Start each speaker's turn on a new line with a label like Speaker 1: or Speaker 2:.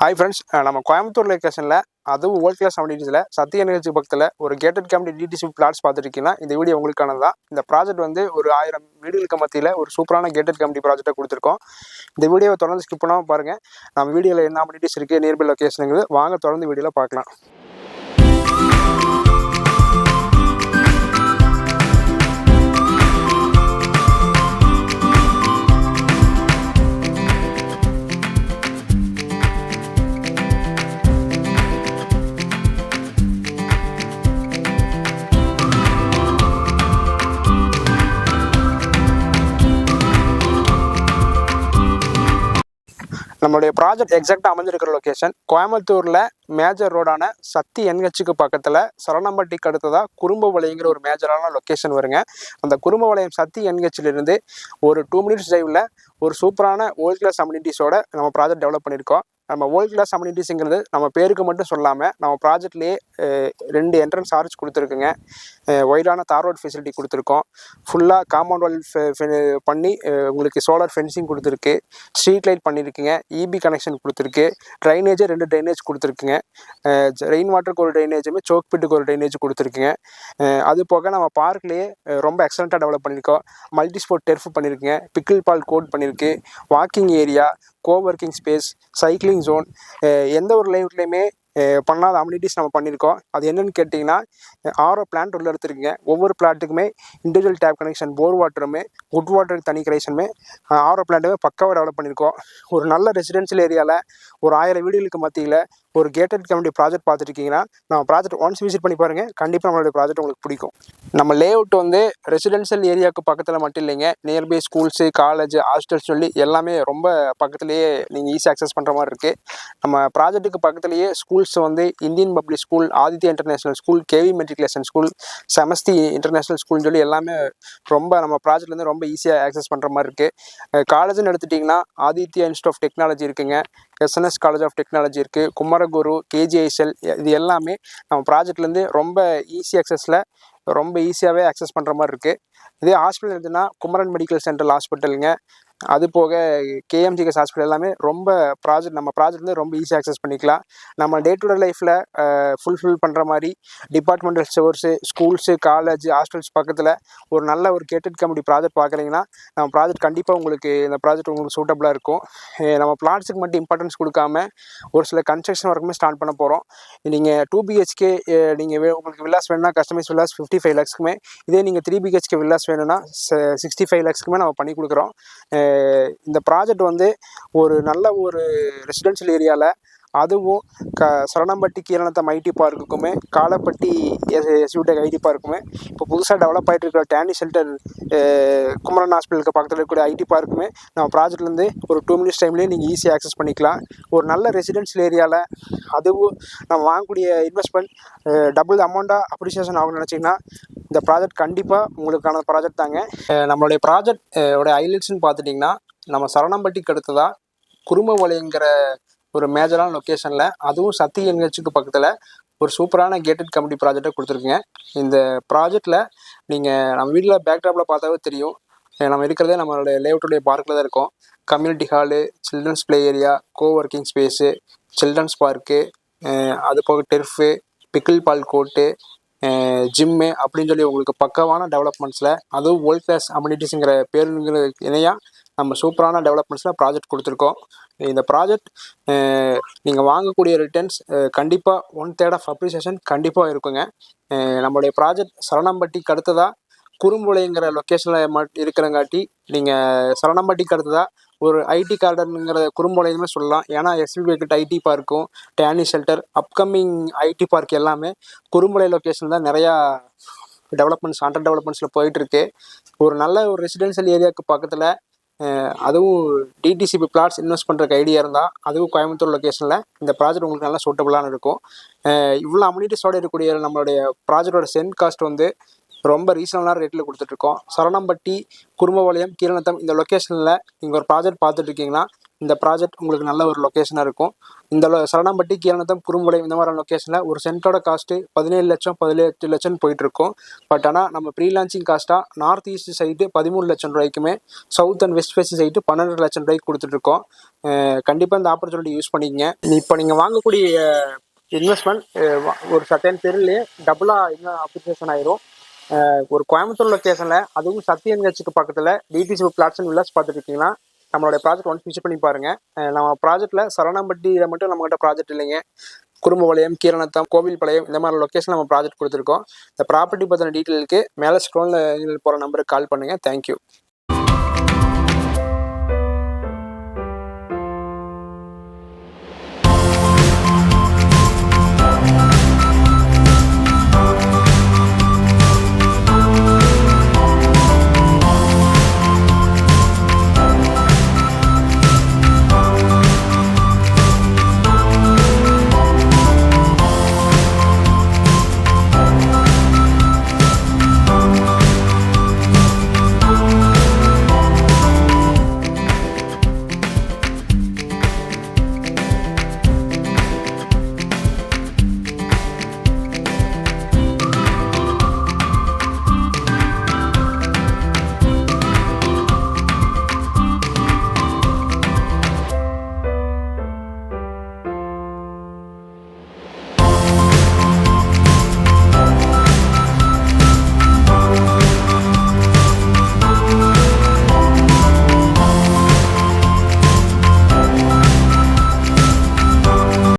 Speaker 1: Hi friends, நம்ம கோயம்புத்தூர் லொக்கேஷனில் அதுவும் வேர்ல்ட் கிளாஸ் அம்யூனிட்டிஸில் சத்திய நிகழ்ச்சி பக்கத்தில் ஒரு கேட்டட் கம்யூனிட்டி டிடிசி பிளாட்ஸ் பார்த்துருக்கீங்கன்னா இந்த வீடியோ உங்களுக்கானது தான். இந்த ப்ராஜெக்ட் வந்து ஒரு 1000 வீடுகளுக்கு மத்தியில் ஒரு சூப்பரான கேட்டட் கம்யூனிட்டி ப்ராஜெக்ட்டை கொடுத்துருக்கோம். இந்த வீடியோவை தொடர்ந்து ஸ்கிப் பண்ணாமல் பாருங்கள். நம்ம வீடியோவில் என்ன அம்யூனிட்டிஸ் இருக்குது, நியர்பை லொக்கேஷனுங்கிறது வாங்க தொடர்ந்து வீடியோவில் பார்க்கலாம். நம்மளுடைய ப்ராஜெக்ட் எக்ஸாக்டாக அமைஞ்சிருக்கிற லொக்கேஷன் கோயம்புத்தூரில் மேஜர் ரோடான சத்தி என்ஹெச்சுக்கு பக்கத்தில் சரணம்பட்டிக்கு அடுத்ததாக குறும்பவளையங்கிற ஒரு மேஜரான லொக்கேஷன் வருங்க. அந்த குறும்பவளையம் சத்தி என்ஹெச்சிலிருந்து ஒரு 2 மினிட்ஸ் டிரைவில் ஒரு சூப்பரான வேர்ல்ட் கிளாஸ் அம்யூனிட்டிஸோட நம்ம ப்ராஜெக்ட் டெவலப் பண்ணியிருக்கோம். நம்ம வேர்ல்ட் கிளாஸ் அம்யூனிட்டிஸுங்கிறது நம்ம பேருக்கு மட்டும் சொல்லாமல் நம்ம ப்ராஜெக்ட்லேயே 2 என்ட்ரன்ஸ் ஆர்ச் கொடுத்துருக்குங்க. ஒய்டான தார் ரோட் ஃபெசிலிட்டி கொடுத்துருக்கோம். ஃபுல்லாக காம்பவுண்ட் வால் பண்ணி உங்களுக்கு சோலார் ஃபென்சிங் கொடுத்துருக்கு. ஸ்ட்ரீட் லைட் பண்ணியிருக்குங்க. இபி கனெக்ஷன் கொடுத்துருக்கு. ட்ரைனேஜ் 2 ட்ரைனேஜ் கொடுத்துருக்குங்க. ரெயின் வாட்டருக்கு ஒரு ட்ரைனேஜுமே சோக் பிட்டுக்கு ஒரு ட்ரைனேஜ் கொடுத்துருக்குங்க. அது போக நம்ம பார்க்லேயே ரொம்ப எக்ஸலண்ட்டாக டெவலப் பண்ணியிருக்கோம். மல்டி ஸ்போர்ட் டெர்ஃப் பண்ணியிருக்குங்க. பிக்கிள் பால் கோட் பண்ணியிருக்கு. Walking area, coworking space, cycling zone, எந்த ஒரு லைவ்லையுமே பண்ணாத அம்யூனிட்டிஸ் நம்ம பண்ணியிருக்கோம். அது என்னென்னு கேட்டிங்கன்னா, ஆரோ பிளான்ட் உள்ள எடுத்துருக்குங்க. ஒவ்வொரு பிளான்ட்டுக்குமே இண்டிவிஜுவல் டேப் கனெக்ஷன், போர் வாட்டருமே, குட் வாட்டருக்கு தனி கனெக்ஷனுமே, ஆரோ பிளான்ட்டுமே பக்காவாக டெவலப் பண்ணியிருக்கோம். ஒரு நல்ல ரெசிடென்ஷியல் ஏரியாவில் ஒரு 1000 வீடுகளுக்கு மத்தியில் ஒரு கேட்டட் கம்யூனிட்டி ப்ராஜெக்ட் பார்த்துருக்கீங்கன்னா நம்ம ப்ராஜெக்ட் ஒன்ஸ் விசிட் பண்ணி பாருங்கள். கண்டிப்பாக நம்மளுடைய ப்ராஜெக்ட் உங்களுக்கு பிடிக்கும். நம்ம லே அவுட் வந்து ரெசிடென்ஷியல் ஏரியாவுக்கு பக்கத்தில் மட்டும் இல்லைங்க, நியர்பை ஸ்கூல்ஸு, காலேஜ், ஹாஸ்டல்ஸ் சொல்லி எல்லாமே ரொம்ப பக்கத்துலேயே நீங்கள் ஈஸியாக அக்சஸ் பண்ணுற மாதிரி இருக்குது. நம்ம ப்ராஜெக்ட்டுக்கு பக்கத்துலேயே ஸ்கூல்ஸ் வந்து Indian public school, Aditya international school, KV matriculation school, Samasthi international ஸ்கூல்னு சொல்லி எல்லாமே ரொம்ப நம்ம ப்ராஜெக்ட்லேருந்து ரொம்ப ஈஸியாக ஆக்சஸ் பண்ணுற மாதிரி இருக்குது. காலேஜ்னு எடுத்துட்டிங்கன்னா ஆதித்யா இன்ஸ்டியூட் ஆஃப் டெக்னாலஜி இருக்குங்க, எஸ்என்எஸ் காலேஜ் ஆஃப் டெக்னாலஜி இருக்குது, குமரகுரு, கேஜிஐஎஸ்எல், இது எல்லாமே நம்ம ப்ராஜெக்ட்லேருந்து ரொம்ப ஈஸி அக்சஸில் ரொம்ப ஈஸியாகவே அக்சஸ் பண்ணுற மாதிரி இருக்குது. இதே ஹாஸ்பிட்டல் இருந்துச்சுன்னா குமரன் மெடிக்கல் சென்ட்ரல் ஹாஸ்பிட்டலுங்க, அது போக கேஎம்ஜிஎஸ் ஹாஸ்பிட்டல் எல்லாமே ரொம்ப நம்ம ப்ராஜெக்ட்லேருந்து ரொம்ப ஈஸியாக அக்சஸ் பண்ணிக்கலாம். நம்ம டே டு டே லைஃப்பில் ஃபுல்ஃபில் பண்ணுற மாதிரி departmental stores, schools, college, hostels பக்கத்தில் ஒரு நல்ல ஒரு கேட்டட் கம்யூனிட்டி ப்ராஜெக்ட் பார்க்குறீங்கன்னா நம்ம ப்ராஜெக்ட் கண்டிப்பாக உங்களுக்கு இந்த ப்ராஜெக்ட் உங்களுக்கு சூட்டபுளாக இருக்கும். நம்ம பிளாட்ஸுக்கு மட்டும் இம்பார்ட்டன்ஸ் கொடுக்காம ஒரு சில கன்ஸ்ட்ரக்ஷன் ஒர்க்குமே ஸ்டார்ட் பண்ண போகிறோம். நீங்கள் 2 BHK நீங்கள் உங்களுக்கு வில்லாஸ் வேணும்னா கஸ்டமைஸ் வில்லாஸ் 55 lakhsக்குமே, இதே நீங்கள் 3 BHK வில்லாஸ் வேணும்னா 65 lakhsக்குமே நம்ம பண்ணி கொடுக்குறோம். இந்த ப்ராஜெக்ட் வந்து ஒரு நல்ல ஒரு ரெசிடென்ஷியல் ஏரியாவில், அதுவும் சரணம்பட்டி கீரநத்தம் ஐடி பார்க்குக்குமே, காலப்பட்டி எஸ்யூடெக் ஐடி பார்க்குமே, இப்போ புதுசாக டெவலப் ஆகிட்டு இருக்கிற டேனி ஷெல்டர், குமரன் ஹாஸ்பிட்டலுக்கு பக்கத்தில் இருக்கக்கூடிய ஐடி பார்க்குமே நம்ம ப்ராஜெக்ட்லேருந்து ஒரு 2 மினிட்ஸ் டைம்லேயே நீங்கள் ஈஸியாக ஆக்சஸ் பண்ணிக்கலாம். ஒரு நல்ல ரெசிடென்ஷியல் ஏரியாவில், அதுவும் நம்ம வாங்கக்கூடிய இன்வெஸ்ட்மெண்ட் டபுள் அமௌண்ட்டாக அப்ரிசியேஷன் ஆகும்னு நினச்சிங்கன்னா இந்த ப்ராஜெக்ட் கண்டிப்பாக உங்களுக்கான ப்ராஜெக்ட் தாங்க. நம்மளுடைய ப்ராஜெக்ட் உடைய ஹைலைட்ஸ்ன்னு பார்த்துட்டிங்கன்னா, நம்ம சரணம்பட்டிக்கு அடுத்ததாக குறும்பவளையங்கிற ஒரு மேஜரான லொக்கேஷனில், அதுவும் சத்தி என்ஹெச்சுக்கு பக்கத்தில் ஒரு சூப்பரான கேட்டட் கம்யூனிட்டி ப்ராஜெக்டை கொடுத்துருக்குங்க. இந்த ப்ராஜெக்டில் நீங்கள் நம்ம வீட்டில் பேக்ட்ராப்பில் பார்த்தாவே தெரியும், நம்ம இருக்கிறதே நம்மளுடைய லேஅவுட்டுடைய பார்க்கில் தான் இருக்கோம். Community hall, children's play area, coworking space, children's park, அது போக turf, pickleball court, gym அப்படின்னு சொல்லி உங்களுக்கு பக்கவான டெவலப்மெண்ட்ஸில், அதுவும் வேர்ல்ட் கிளாஸ் அம்யூனிட்டிஸுங்கிற பேருங்கிற இணையாக நம்ம சூப்பரான டெவலப்மெண்ட்ஸில் ப்ராஜெக்ட் கொடுத்துருக்கோம். இந்த ப்ராஜெக்ட் நீங்கள் வாங்கக்கூடிய ரிட்டர்ன்ஸ் கண்டிப்பாக 1/3 ஆஃப் அப்ரிசியேஷன் கண்டிப்பாக இருக்குங்க. நம்மளுடைய ப்ராஜெக்ட் சரணம்பட்டிக்கு அடுத்ததாக குறும்புளைங்கிற லொக்கேஷனில் இருக்கிறங்காட்டி நீங்கள் சரணம்பட்டிக்கு அடுத்ததாக ஒரு ஐடி கார்டனுங்கிற குறும்புளையுமே சொல்லலாம். ஏன்னா எஸ்பிபி கிட்ட ஐடி பார்க்கும், டேனி ஷெல்டர், அப்கமிங் ஐடி பார்க் எல்லாமே குறும்புளை லொக்கேஷன் தான் நிறையா டெவலப்மெண்ட்ஸ், அண்டர் டெவலப்மெண்ட்ஸில் போயிட்டுருக்கு. ஒரு நல்ல ஒரு ரெசிடென்ஷியல் ஏரியாவுக்கு பக்கத்தில், அதுவும் டிடிசிபி பிளாட்ஸ் இன்வெஸ்ட் பண்ணுறக்கு ஐடியா இருந்தால், அதுவும் கோயம்புத்தூர் லொக்கேஷனில் இந்த ப்ராஜெக்ட் உங்களுக்கு நல்லா சூட்டபுளான இருக்கும். இவ்வளோ அம்யூனிட்டிஸோடு இருக்கக்கூடிய நம்மளுடைய ப்ராஜெக்டோட சென்ட் காஸ்ட் வந்து ரொம்ப ரீசனபிளான ரேட்டில் கொடுத்துட்ருக்கோம். சரணம்பட்டி, குறும்பவளையம், கீரநத்தம் இந்த லொக்கேஷனில் நீங்கள் ஒரு ப்ராஜெக்ட் பார்த்துட்ருக்கீங்கன்னா இந்த ப்ராஜெக்ட் உங்களுக்கு நல்ல ஒரு லொக்கேஷனாக இருக்கும். இந்த சரணம்பட்டி, கீழநத்தம், குறும்புளையம் இந்த மாதிரி லொக்கேஷனில் ஒரு சென்ட்டோட காஸ்ட்டு 17 லட்சம் 18 லட்சம் போயிட்டுருக்கும். பட் ஆனால் நம்ம ப்ரீ லான்ச்சிங் காஸ்ட்டாக நார்த் ஈஸ்ட் சைட்டு 13 லட்சம் ரூபாய்க்குமே, south and west face side 12 லட்சம் ரூபாய்க்கு கொடுத்துட்ருக்கோம். கண்டிப்பாக இந்த ஆப்பர்ச்சுனிட்டி யூஸ் பண்ணிக்கங்க. இப்போ நீங்கள் வாங்கக்கூடிய இன்வெஸ்ட்மெண்ட் ஒரு சர்டன் பீரியட்லேயே டபுளாக இன்னும் அப்ரிசியேஷன் ஆயிரும். ஒரு கோயம்புத்தூர் லொக்கேஷனில், அதுவும் சக்தி என்ஹெச்சுக்கு பக்கத்தில் டிடிசி பிளாட்ஸ் அண்ட் வில்லாஸ் பார்த்துட்டு இருக்கீங்கன்னா நம்மளோட ப்ராஜெக்ட் ஒன்ஸ் விசிட் பண்ணி பாருங்கள். நம்ம ப்ராஜெக்ட்டில் சரணம்பட்டியில் மட்டும் நம்மகிட்ட ப்ராஜெக்ட் இல்லைங்க, குறும்புபாளையம், கீழநத்தம், கோவில்பாளையம் இந்த மாதிரி லொக்கேஷன் நம்ம ப்ராஜெக்ட் கொடுத்துருக்கோம். இந்த ப்ராப்பர்ட்டி பற்றின டீட்டெயிலுக்கு மேலே ஸ்க்ரோலில் போகிற நம்பருக்கு கால் பண்ணுங்கள். தேங்க்யூ.